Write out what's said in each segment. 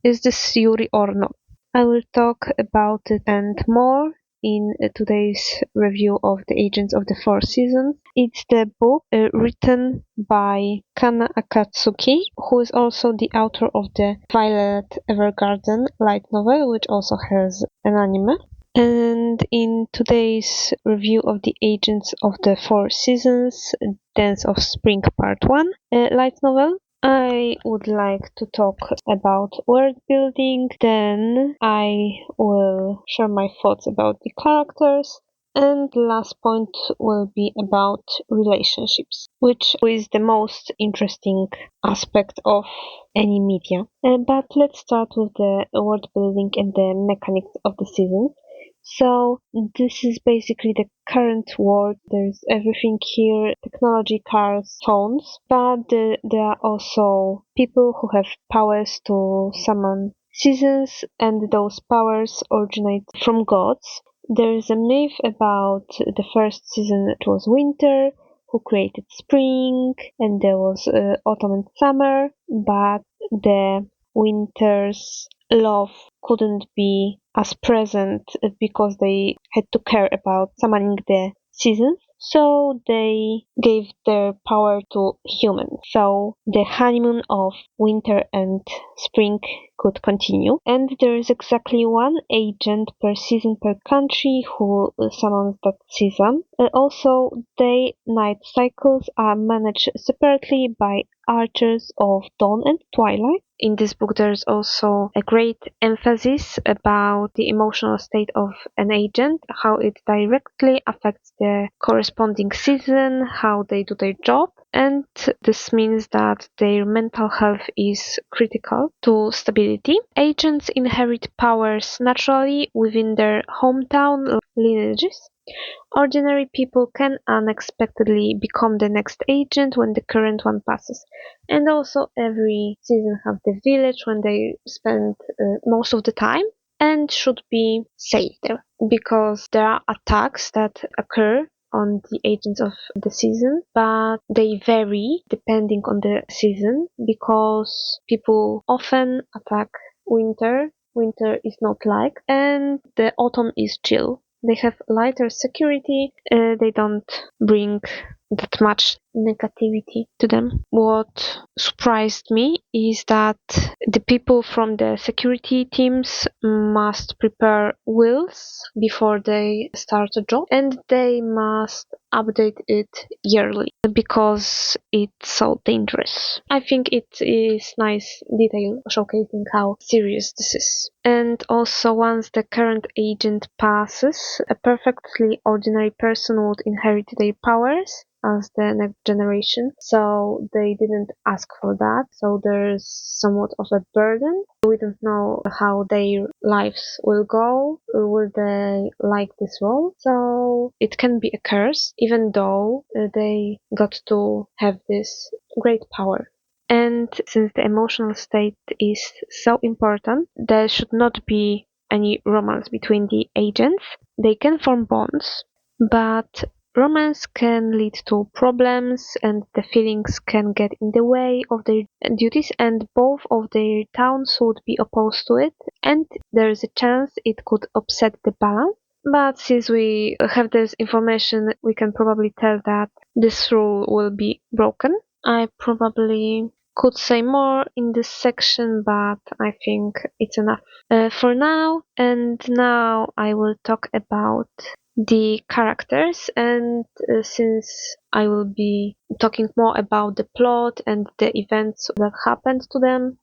Is this Yuri or not? I will talk about it and more in today's review of The Agents of the Four Seasons. It's the book written by Kana Akatsuki, who is also the author of the Violet Evergarden light novel, which also has an anime. And in today's review of The Agents of the Four Seasons, Dance of Spring Part 1 light novel, I would like to talk about world building, then I will share my thoughts about the characters, and the last point will be about relationships, which is the most interesting aspect of any media. But let's start with the world building and the mechanics of the season. So this is basically the current world. There's everything here, technology, cars, phones, but there are also people who have powers to summon seasons, and those powers originate from gods. There is a myth about the first season. It was winter, who created spring, and there was autumn and summer, but the winter's love couldn't be as present because they had to care about summoning the seasons. So they gave their power to humans. So the honeymoon of winter and spring could continue. And there is exactly one agent per season per country who summons that season. Also, day-night cycles are managed separately by archers of dawn and twilight. In this book, there's also a great emphasis about the emotional state of an agent, how it directly affects the corresponding season, how they do their job, and this means that their mental health is critical to stability. Agents inherit powers naturally within their hometown lineages. Ordinary people can unexpectedly become the next agent when the current one passes. And also every season have the village when they spend most of the time and should be safe there because there are attacks that occur on the agents of the season, but they vary depending on the season because people often attack winter. Winter is not liked, and the autumn is chill. They have lighter security, they don't bring that much negativity to them. What surprised me is that the people from the security teams must prepare wills before they start a job, and they must update it yearly because it's so dangerous. I think it is nice detail showcasing how serious this is. And also, once the current agent passes, a perfectly ordinary person would inherit their powers as the next generation. So they didn't ask for that. So there's somewhat of a burden. We don't know how their lives will go. Will they like this role? So it can be a curse, even though they got to have this great power. And since the emotional state is so important, there should not be any romance between the agents. They can form bonds, but romance can lead to problems and the feelings can get in the way of their duties, and both of their towns would be opposed to it, and there is a chance it could upset the balance. But since we have this information, we can probably tell that this rule will be broken. I probably could say more in this section, but I think it's enough for now. And now I will talk about the characters, and since I will be talking more about the plot and the events that happened to them,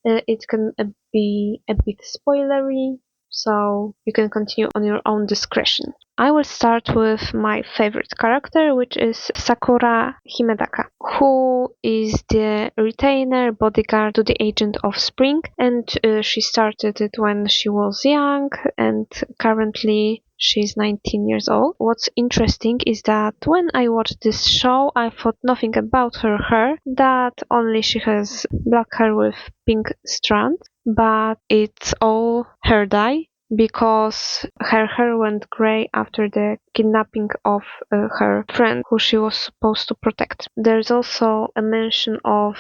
it can be a bit spoilery, so you can continue on your own discretion. I will start with my favorite character, which is Sakura Himedaka, who is the retainer bodyguard to the Agent of Spring, and she started it when she was young, and currently she's 19 years old. What's interesting is that when I watched this show, I thought nothing about her hair, that only she has black hair with pink strands, but it's all hair dye because her hair went gray after the kidnapping of her friend who she was supposed to protect. There's also a mention of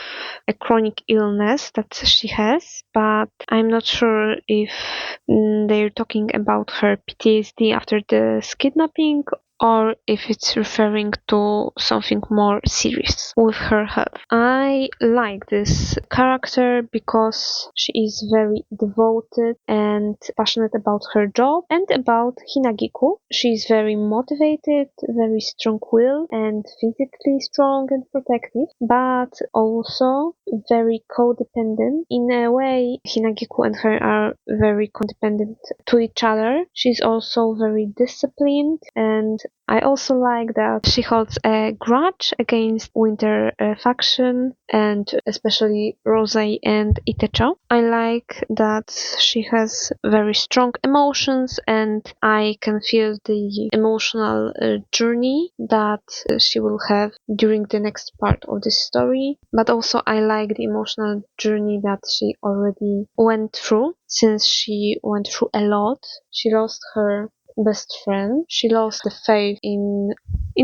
a chronic illness that she has, but I'm not sure if they're talking about her PTSD after this kidnapping or if it's referring to something more serious with her health. I like this character because she is very devoted and passionate about her job and about Hinagiku. She's very motivated, very strong-willed and physically strong and protective, but also very codependent. In a way, Hinagiku and her are very codependent to each other. She's also very disciplined, and I also like that she holds a grudge against Winter faction and especially Rose and Itecho. I like that she has very strong emotions and I can feel the emotional journey that she will have during the next part of the story. But also I like the emotional journey that she already went through, since she went through a lot. She lost her best friend. She lost the faith in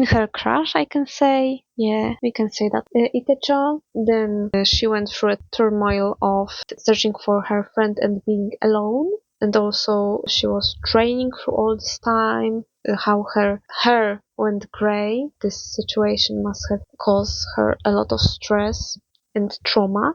her crush, I can say. Yeah, we can say that. Itecho, then she went through a turmoil of searching for her friend and being alone. And also she was training through all this time. How her hair went gray. This situation must have caused her a lot of stress and trauma,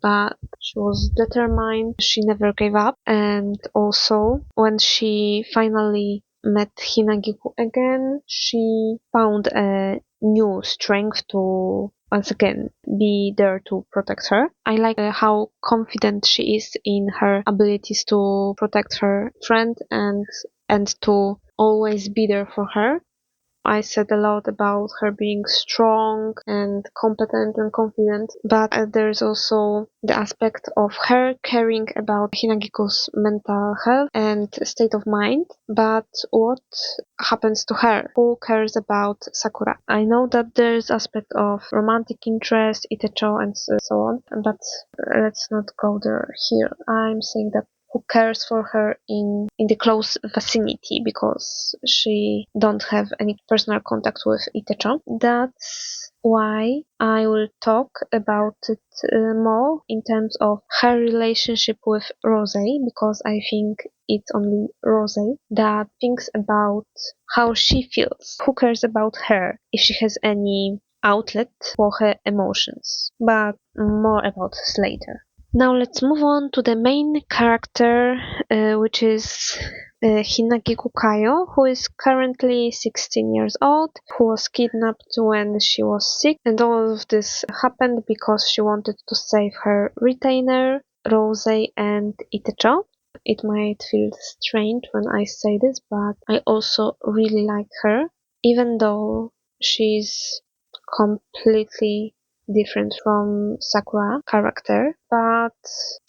but she was determined. She never gave up. And also, when she finally met Hinagiku again, she found a new strength to once again be there to protect her. I like how confident she is in her abilities to protect her friend and to always be there for her. I said a lot about her being strong and competent and confident, but there's also the aspect of her caring about Hinagiko's mental health and state of mind. But what happens to her? Who cares about Sakura? I know that there's aspect of romantic interest, Itecho, and so on, but let's not go there here. I'm saying that who cares for her in the close vicinity, because she don't have any personal contact with Itecho. That's why I will talk about it more in terms of her relationship with Rose, because I think it's only Rose that thinks about how she feels. Who cares about her if she has any outlet for her emotions? But more about this later. Now let's move on to the main character, which is Hinagiku Kayo, who is currently 16 years old, who was kidnapped when she was sick, and all of this happened because she wanted to save her retainer, Rose and Itecho. It might feel strange when I say this, but I also really like her, even though she's completely different from Sakura character, but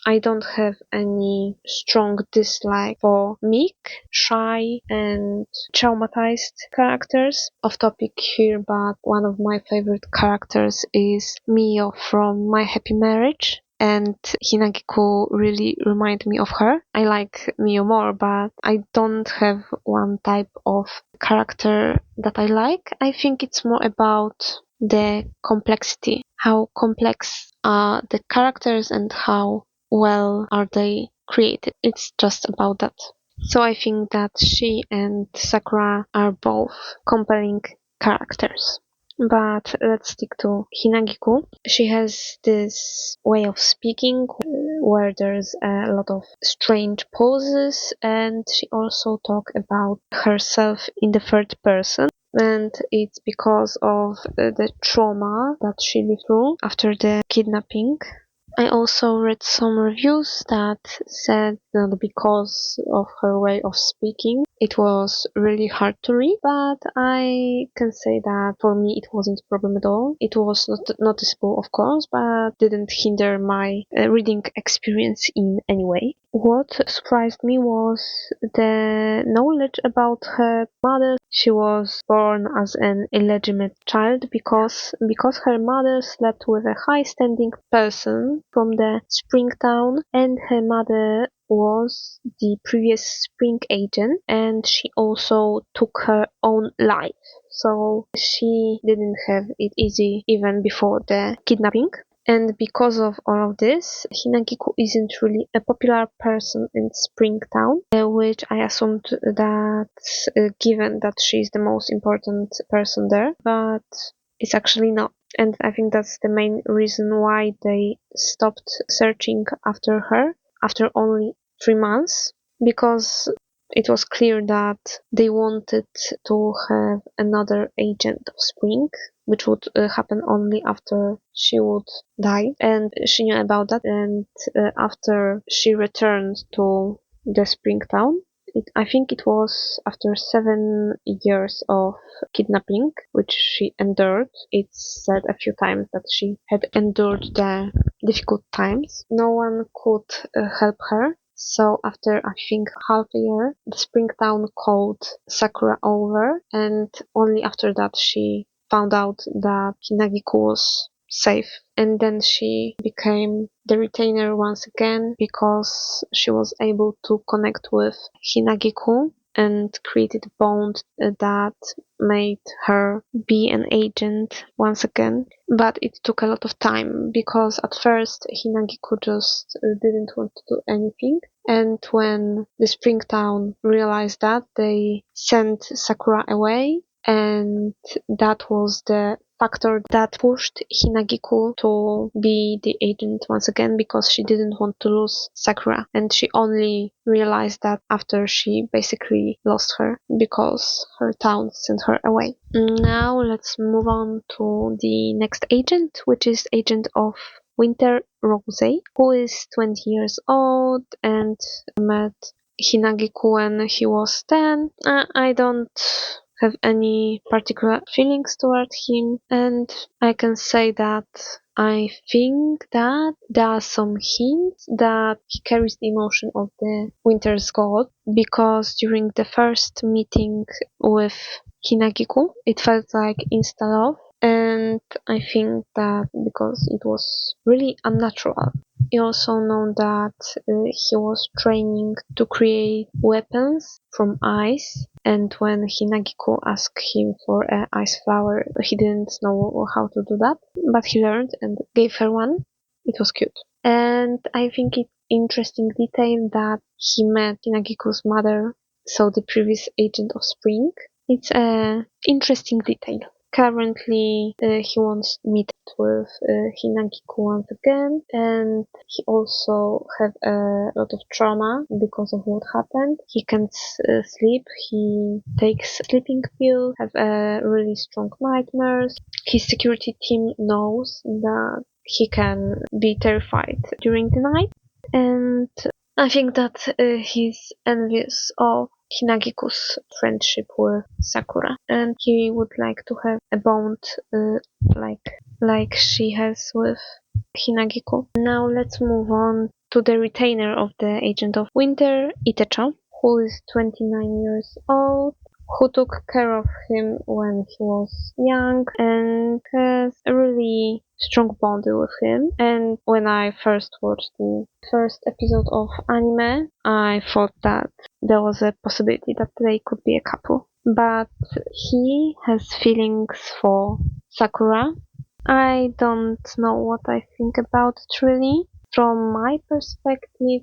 I don't have any strong dislike for meek, shy, and traumatized characters. Off topic here, but one of my favorite characters is Mio from My Happy Marriage. And Hinagiku really remind me of her. I like Mio more, but I don't have one type of character that I like. I think it's more about the complexity, how complex are the characters and how well are they created. It's just about that. So I think that she and Sakura are both compelling characters. But let's stick to Hinagiku. She has this way of speaking where there's a lot of strange pauses, and she also talks about herself in the third person. And it's because of the trauma that she lived through after the kidnapping. I also read some reviews that said that because of her way of speaking, it was really hard to read, but I can say that for me it wasn't a problem at all. It was not noticeable, of course, but didn't hinder my reading experience in any way. What surprised me was the knowledge about her mother. She was born as an illegitimate child because her mother slept with a high-standing person from the spring town, and her mother was the previous Spring agent, and she also took her own life. So she didn't have it easy even before the kidnapping. And because of all of this, Hinagiku isn't really a popular person in Springtown, which I assumed that given that she's the most important person there, but it's actually not. And I think that's the main reason why they stopped searching after her after only 3 months, because it was clear that they wanted to have another agent of Spring, which would happen only after she would die, and she knew about that. And after she returned to the Springtown, I think it was after 7 years of kidnapping, which she endured. It's said a few times that she had endured the difficult times. No one could help her. So after I think half a year, the Springtown called Sakura over, and only after that she found out that Hinagiku was safe. And then she became the retainer once again because she was able to connect with Hinagiku and created a bond that made her be an agent once again. But it took a lot of time because at first Hinagiku just didn't want to do anything. And when the Springtown realized that, they sent Sakura away, and that was the factor that pushed Hinagiku to be the agent once again, because she didn't want to lose Sakura, and she only realized that after she basically lost her because her town sent her away. Now let's move on to the next agent, which is agent of Winter, Rose, who is 20 years old and met Hinagiku when he was 10. I don't have any particular feelings toward him, and I can say that I think that there are some hints that he carries the emotion of the Winter's God, because during the first meeting with Hinagiku, it felt like insta love, and I think that because it was really unnatural. He also know that he was training to create weapons from ice, and when Hinagiku asked him for an ice flower, he didn't know how to do that, but he learned and gave her one. It was cute. And I think it's interesting detail that he met Hinagiku's mother, so the previous agent of Spring. It's a interesting detail. Currently, he wants to meet with Hinagiku once again, and he also have a lot of trauma because of what happened. He can't sleep. He takes sleeping pills, have really strong nightmares. His security team knows that he can be terrified during the night, and I think that he's envious of Hinagiku's friendship with Sakura, and he would like to have a bond like like she has with Hinagiku. Now let's move on to the retainer of the Agent of Winter, Itacha, who is 29 years old, who took care of him when he was young and has a really strong bond with him. And when I first watched the first episode of anime, I thought that there was a possibility that they could be a couple. But he has feelings for Sakura. I don't know what I think about it really. From my perspective,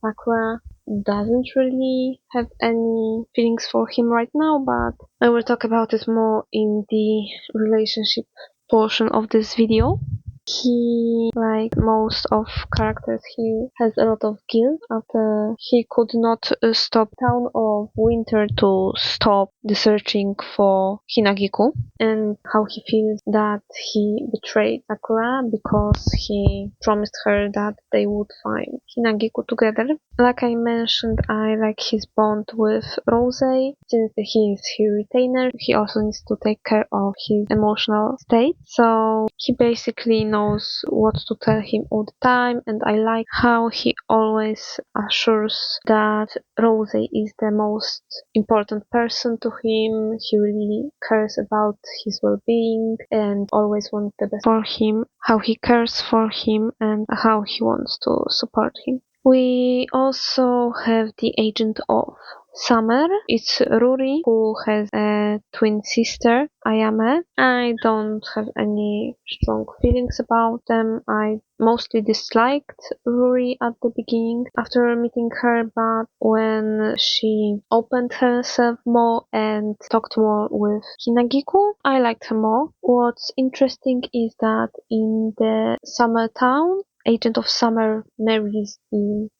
Sakura doesn't really have any feelings for him right now, but I will talk about it more in the relationship portion of this video. He, like most of characters, he has a lot of guilt after he could not stop Town of Winter to stop the searching for Hinagiku, and how he feels that he betrayed Sakura because he promised her that they would find Hinagiku together. Like I mentioned, I like his bond with Rose. Since he is her retainer, he also needs to take care of his emotional state, so he basically knows what to tell him all the time, and I like how he always assures that Rose is the most important person to him. He really cares about his well-being and always wants the best for him, how he cares for him and how he wants to support him. We also have the agent of summer. It's Ruri, who has a twin sister, Ayame. I don't have any strong feelings about them. I mostly disliked Ruri at the beginning after meeting her, but when she opened herself more and talked more with Hinagiku, I liked her more. What's interesting is that in the summer town, agent of summer marries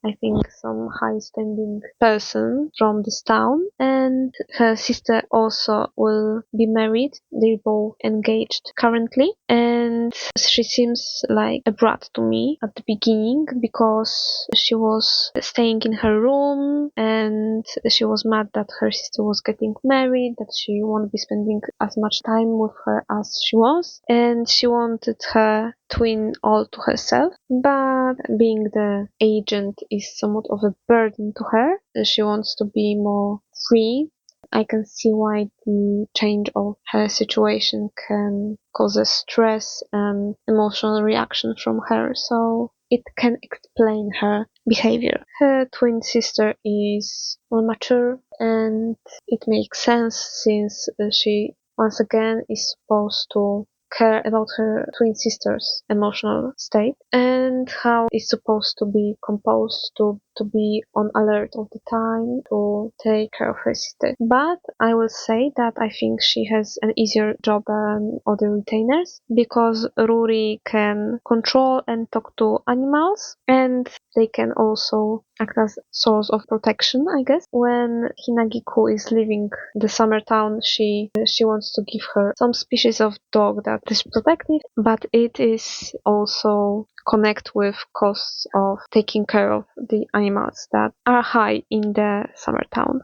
I think some high standing person from this town, and her sister also will be married. They're both engaged currently, and she seems like a brat to me at the beginning because she was staying in her room and she was mad that her sister was getting married, that she won't be spending as much time with her as she was, and she wanted her twin all to herself, but being the agent is somewhat of a burden to her. She wants to be more free. I can see why the change of her situation can cause a stress and emotional reaction from her, so it can explain her behavior. Her twin sister is more mature, and it makes sense since she once again is supposed to care about her twin sister's emotional state and how it's supposed to be composed to be on alert all the time to take care of her sister. But I will say that I think she has an easier job than other retainers because Ruri can control and talk to animals, and they can also act as source of protection, I guess. When Hinagiku is leaving the summer town, she wants to give her some species of dog that is protective, but it is also connect with costs of taking care of the animals that are high in the summer town.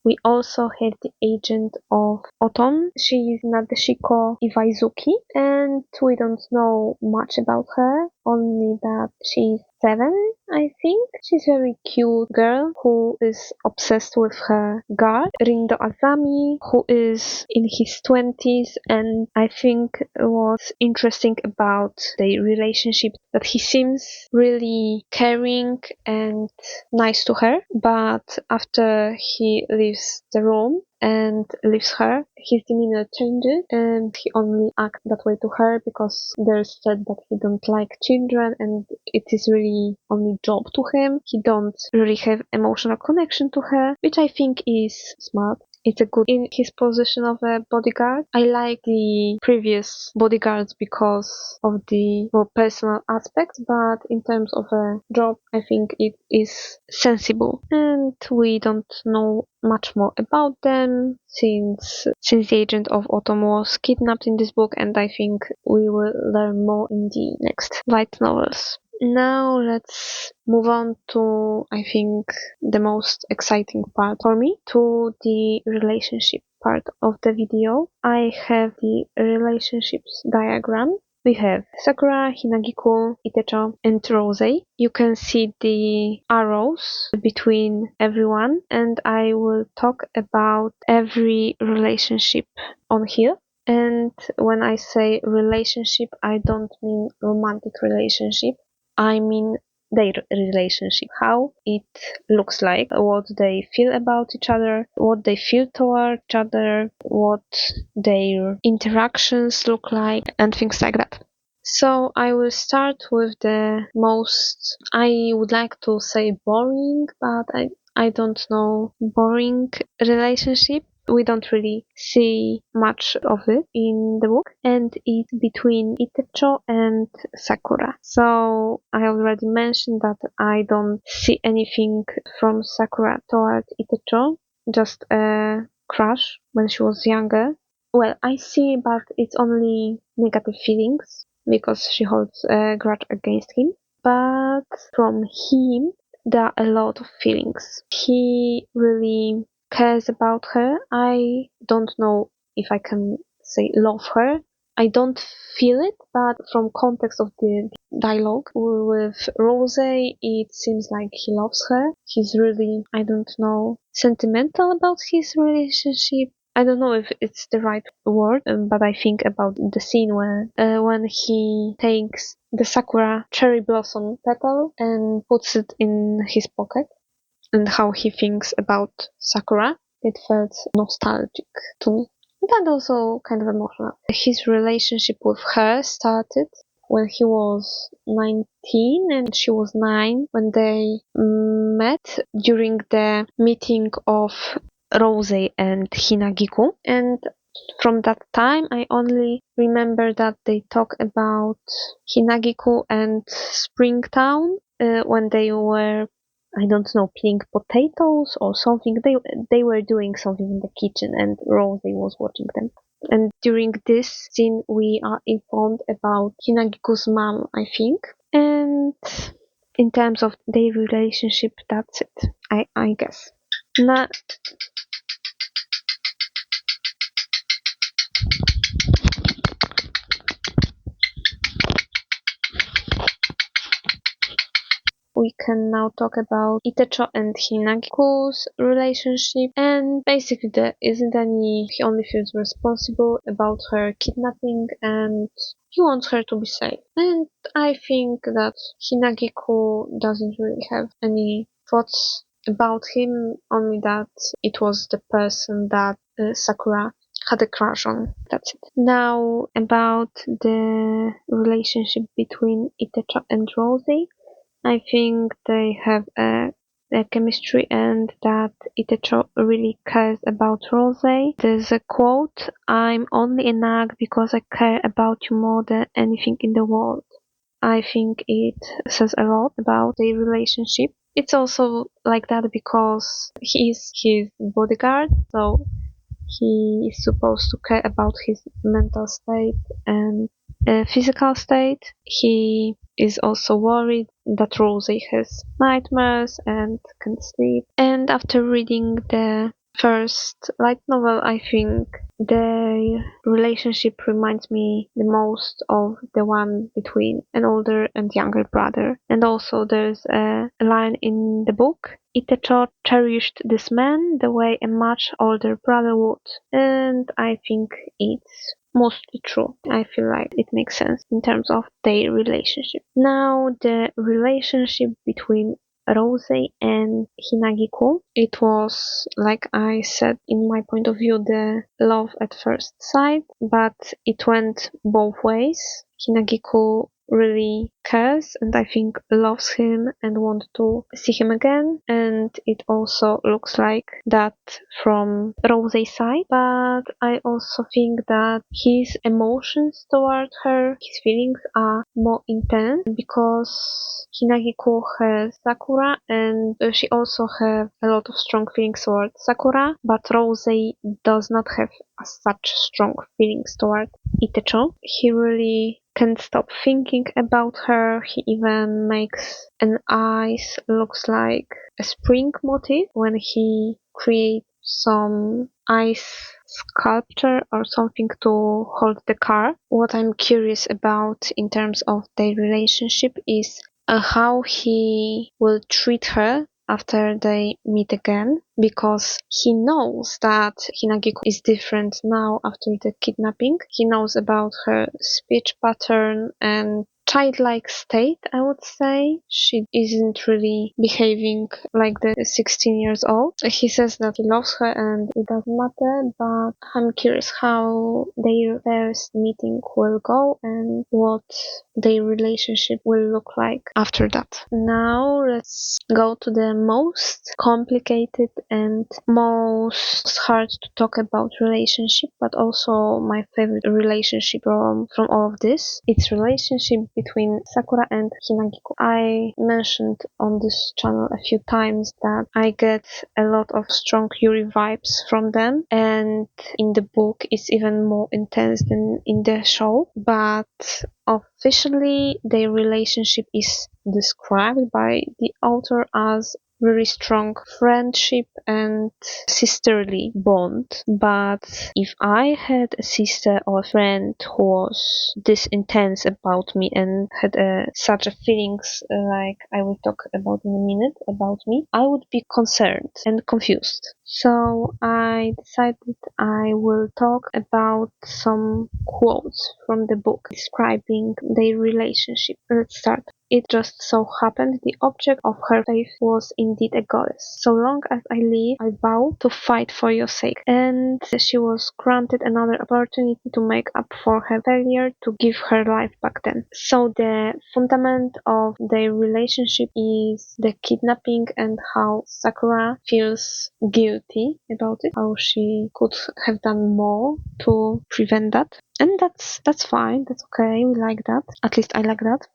We also have the agent of autumn. She is Nadeshiko Iwaizuki, and we don't know much about her, only that she's 7, I think. She's a very cute girl who is obsessed with her guard, Rindo Azami, who is in his 20s, and I think what's interesting about their relationship that he seems really caring and nice to her, but after he leaves the room and leaves her, his demeanor changes and he only acts that way to her because there's said that he don't like children and it is really only job to him. He don't really have emotional connection to her, which I think is smart. It's a good in his position of a bodyguard. I like the previous bodyguards because of the more personal aspects, but in terms of a job, I think it is sensible. And we don't know much more about them since the agent of Autumn was kidnapped in this book, and I think we will learn more in the next light novels. Now let's move on to, I think, the most exciting part for me, to the relationship part of the video. I have the relationships diagram. We have Sakura, Hinagiku, Itecho, and Rose. You can see the arrows between everyone, and I will talk about every relationship on here. And when I say relationship, I don't mean romantic relationship. I mean their relationship, how it looks like, what they feel about each other, what they feel toward each other, what their interactions look like, and things like that. So I will start with the most, I would like to say boring, but I don't know, boring relationship. We don't really see much of it in the book, and it's between Itecho and Sakura. So I already mentioned that I don't see anything from Sakura toward Itecho, just a crush when she was younger. Well, I see, but it's only negative feelings because she holds a grudge against him. But from him, there are a lot of feelings. He really cares about her. I don't know if I can say love her. I don't feel it, but from context of the dialogue with Rose, it seems like he loves her. He's really, I don't know, sentimental about his relationship. I don't know if it's the right word, but I think about the scene when he takes the sakura cherry blossom petal and puts it in his pocket, and how he thinks about Sakura. It felt nostalgic to me, but also kind of emotional. His relationship with her started when he was 19 and she was 9 when they met during the meeting of Rose and Hinagiku. And from that time, I only remember that they talk about Hinagiku and Springtown when they were, I don't know, peeling potatoes or something. They were doing something in the kitchen, and Rosie was watching them. And during this scene, we are informed about Hinagiku's mom, I think. And in terms of their relationship, that's it. I guess. Now, we can now talk about Itecho and Hinagiku's relationship, and basically there isn't any, he only feels responsible about her kidnapping and he wants her to be safe. And I think that Hinagiku doesn't really have any thoughts about him, only that it was the person that Sakura had a crush on. That's it. Now about the relationship between Itecho and Rosie. I think they have a chemistry and that Itecho really cares about Rose. There's a quote, "I'm only a nag because I care about you more than anything in the world." I think it says a lot about their relationship. It's also like that because he's his bodyguard, so he is supposed to care about his mental state and physical state. He is also worried that Rosie has nightmares and can't sleep. And after reading the first light novel, I think their relationship reminds me the most of the one between an older and younger brother. And also there's a line in the book, "Itecho cherished this man the way a much older brother would." And I think it's mostly true. I feel like it makes sense in terms of their relationship. Now, the relationship between Rose and Hinagiku. It was, like I said, in my point of view, the love at first sight, but it went both ways. Hinagiku really cares and I think loves him and wants to see him again, and it also looks like that from Rose's side, but I also think that his emotions toward her, his feelings are more intense because Hinagiku has Sakura and she also has a lot of strong feelings towards Sakura, but Rose does not have such strong feelings toward Itecho. He really can't stop thinking about her. He even makes an eyes looks like a spring motif when he creates some ice sculpture or something to hold the car. What I'm curious about in terms of their relationship is how he will treat her after they meet again, because he knows that Hinagiku is different now after the kidnapping. He knows about her speech pattern and childlike state, I would say. She isn't really behaving like the 16 years old. He says that he loves her and it doesn't matter, but I'm curious how their first meeting will go and what their relationship will look like after that. Now let's go to the most complicated and most hard to talk about relationship, but also my favorite relationship from all of this. It's relationship between Sakura and Hinagiku. I mentioned on this channel a few times that I get a lot of strong Yuri vibes from them, and in the book it's even more intense than in the show, but officially their relationship is described by the author as very strong friendship and sisterly bond. But if I had a sister or a friend who was this intense about me and had such a feelings like I will talk about in a minute about me, I would be concerned and confused. So I decided I will talk about some quotes from the book describing their relationship. Let's start. It just so happened the object of her faith was indeed a goddess. So long as I live, I vow to fight for your sake. And she was granted another opportunity to make up for her failure to give her life back then. So the fundament of their relationship is the kidnapping and how Sakura feels guilty about it, how she could have done more to prevent that. And that's fine, that's okay, we like that. At least I like that.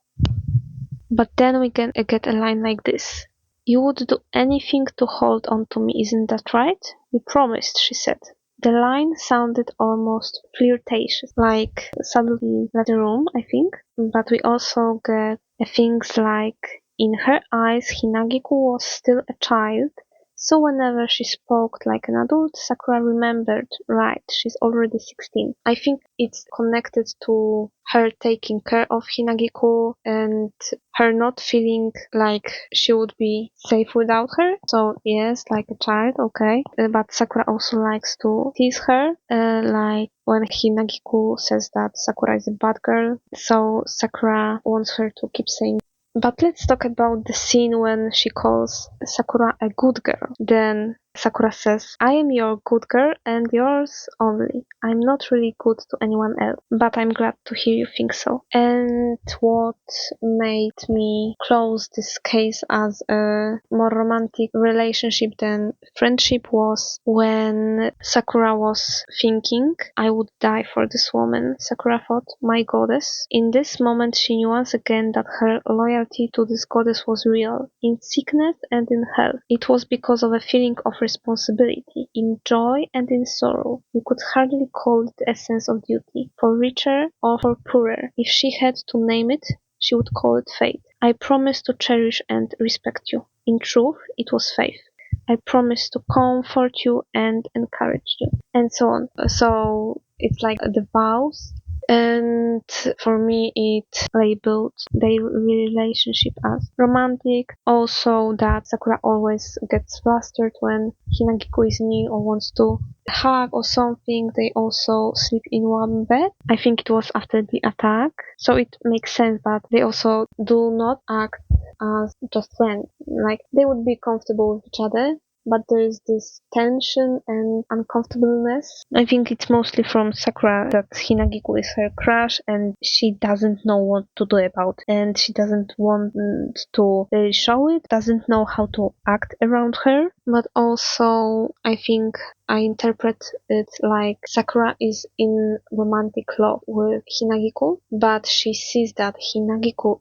But then we can get a line like this. You would do anything to hold on to me, isn't that right? You promised, she said. The line sounded almost flirtatious, like suddenly left the room, I think. But we also get things like, in her eyes, Hinagiku was still a child. So whenever she spoke like an adult, Sakura remembered, right, she's already 16. I think it's connected to her taking care of Hinagiku and her not feeling like she would be safe without her. So yes, like a child, okay. But Sakura also likes to tease her, like when Hinagiku says that Sakura is a bad girl. So Sakura wants her to keep saying. But let's talk about the scene when she calls Sakura a good girl. Then Sakura says, I am your good girl and yours only. I'm not really good to anyone else, but I'm glad to hear you think so. And what made me close this case as a more romantic relationship than friendship was when Sakura was thinking, I would die for this woman, Sakura thought, my goddess. In this moment she knew once again that her loyalty to this goddess was real, in sickness and in health. It was because of a feeling of responsibility, in joy and in sorrow. You could hardly call it the essence of duty, for richer or for poorer. If she had to name it, she would call it faith. I promised to cherish and respect you. In truth, it was faith. I promised to comfort you and encourage you, and so on. So it's like the vows. And for me, it labeled their relationship as romantic. Also, that Sakura always gets flustered when Hinagiku is near or wants to hug or something. They also sleep in one bed. I think it was after the attack. So it makes sense that they also do not act as just friends. Like they would be comfortable with each other, but there's this tension and uncomfortableness. I think it's mostly from Sakura that Hinagiku is her crush and she doesn't know what to do about it. And she doesn't want to really show it, doesn't know how to act around her. But also, I think I interpret it like Sakura is in romantic love with Hinagiku, but she sees that Hinagiku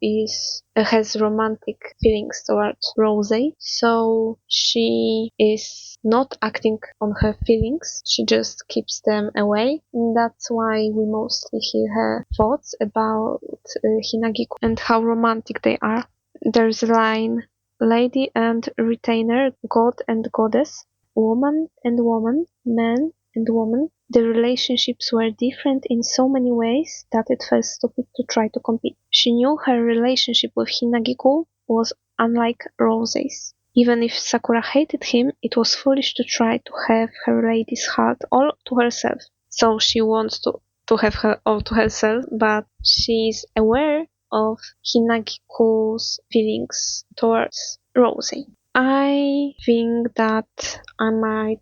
has romantic feelings towards Rose, so she is not acting on her feelings, she just keeps them away. And that's why we mostly hear her thoughts about Hinagiku and how romantic they are. There's a line, lady and retainer, god and goddess, woman and woman, man and woman. The relationships were different in so many ways that it felt stupid to try to compete. She knew her relationship with Hinagiku was unlike Rose's. Even if Sakura hated him, it was foolish to try to have her lady's heart all to herself. So she wants to have her all to herself, but she's aware of Hinagiku's feelings towards Rosie. I think that I might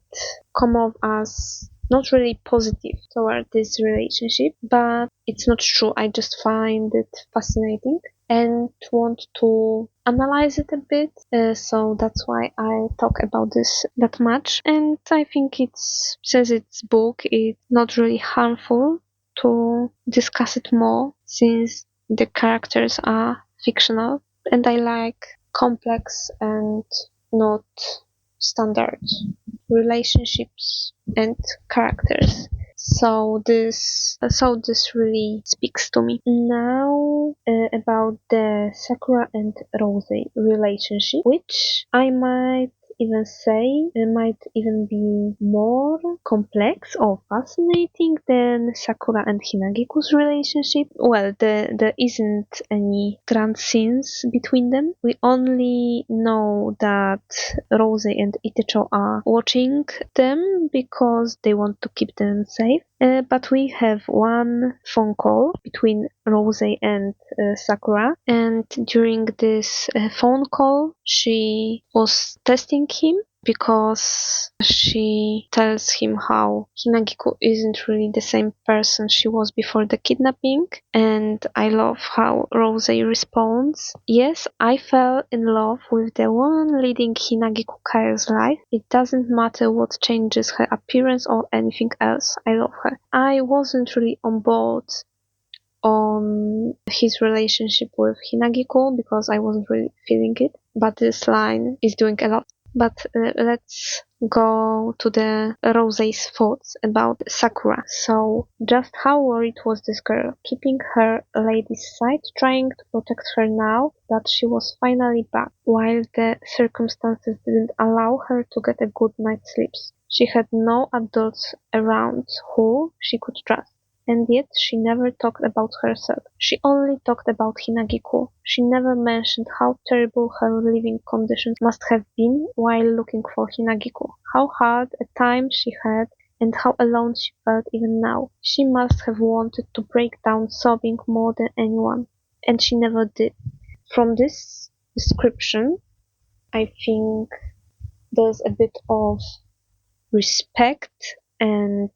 come off as not really positive toward this relationship, but it's not true. I just find it fascinating and want to analyze it a bit. So that's why I talk about this that much. And I think since it's book, it's not really harmful to discuss it more since the characters are fictional. And I like complex and not standard relationships and characters. So this really speaks to me. Now about the Sakura and Rose relationship, which I might even say might even be more complex or fascinating than Sakura and Hinagiku's relationship. Well, there isn't any trans scenes between them. We only know that Rose and Itecho are watching them because they want to keep them safe. But we have one phone call between Rose and Sakura, and during this phone call, she was testing him because she tells him how Hinagiko isn't really the same person she was before the kidnapping, and I love how Rose responds. Yes, I fell in love with the one leading Hinagiko Kaio's life. It doesn't matter what changes her appearance or anything else. I love her. I wasn't really on board on his relationship with Hinagiko because I wasn't really feeling it, but this line is doing a lot. But let's go to the Rose's thoughts about Sakura. So, just how worried was this girl, keeping her lady's side, trying to protect her now that she was finally back, while the circumstances didn't allow her to get a good night's sleep. She had no adults around who she could trust. And yet she never talked about herself. She only talked about Hinagiko. She never mentioned how terrible her living conditions must have been while looking for Hinagiko, how hard a time she had, and how alone she felt even now. She must have wanted to break down sobbing more than anyone, and she never did. From this description, I think there's a bit of respect and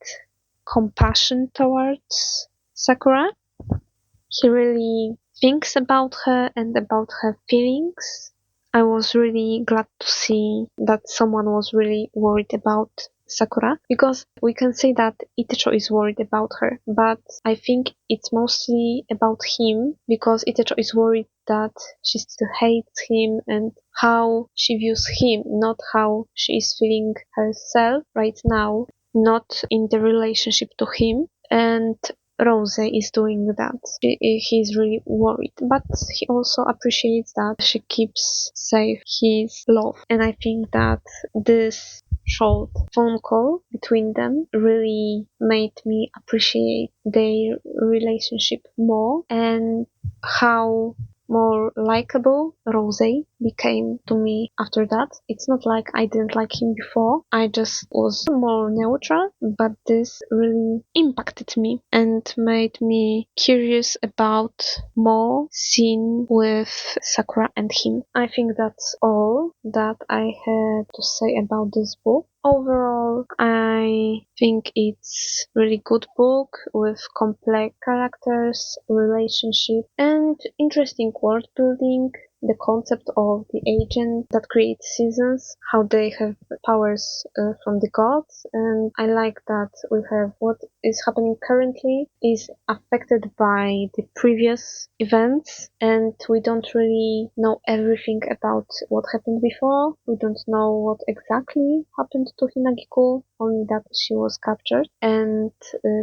compassion towards Sakura. He really thinks about her and about her feelings. I was really glad to see that someone was really worried about Sakura, because we can say that Itecho is worried about her, but I think it's mostly about him because Itecho is worried that she still hates him and how she views him, not how she is feeling herself right now, not in the relationship to him. And Rose is doing that. He's really worried, but he also appreciates that she keeps safe his love. And I think that this short phone call between them really made me appreciate their relationship more and how more likable Rose became to me after that. It's not like I didn't like him before, I just was more neutral, but this really impacted me and made me curious about more scene with Sakura and him. I think that's all that I had to say about this book. Overall, I think it's really good book with complex characters, relationship, and interesting world building. The concept of the agent that creates seasons, how they have powers from the gods, and I like that we have what is happening currently is affected by the previous events, and we don't really know everything about what happened before. We don't know what exactly happened to Hinagiko, only that she was captured and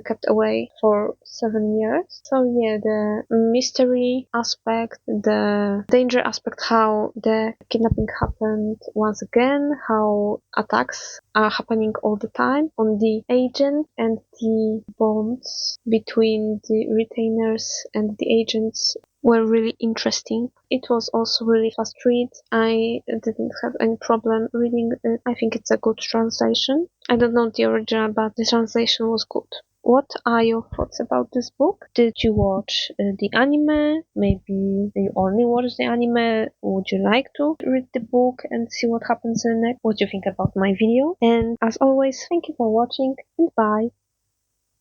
kept away for 7 years. So yeah, the mystery aspect, the danger aspect, how the kidnapping happened once again, how attacks are happening all the time on the agent, and the bonds between the retainers and the agents were really interesting. It was also really fast read. I didn't have any problem reading it. I think it's a good translation. I don't know the original, but the translation was good. What are your thoughts about this book? Did you watch the anime? Maybe you only watched the anime. Would you like to read the book and see what happens in it? What do you think about my video? And as always, thank you for watching and bye.